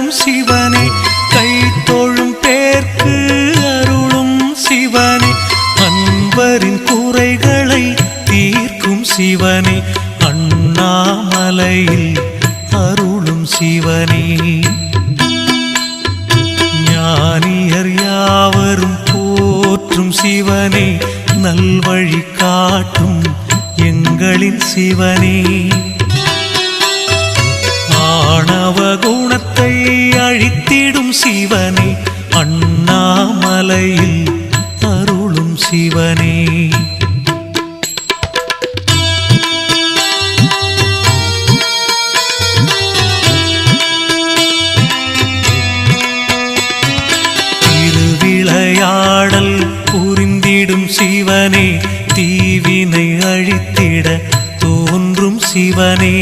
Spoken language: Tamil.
தரும் சிவனே, கை தொழும் பேர்க்கு அருளும் சிவனே, அன்பரின் குறைகளை தீர்க்கும் சிவனே, அண்ணாமலையில் அருளும் சிவனே, ஞானியர் யாவரும் போற்றும் சிவனே, நல்வழி காட்டும் எங்களின் சிவனே, ஆணவ குணத்தை அழித்திடும் சிவனே, அண்ணாமலையில் அருளும் சிவனே, திருவிளையாடல் புரிந்திடும் சிவனே, தீவினை அழித்திட தோன்றும் சிவனே,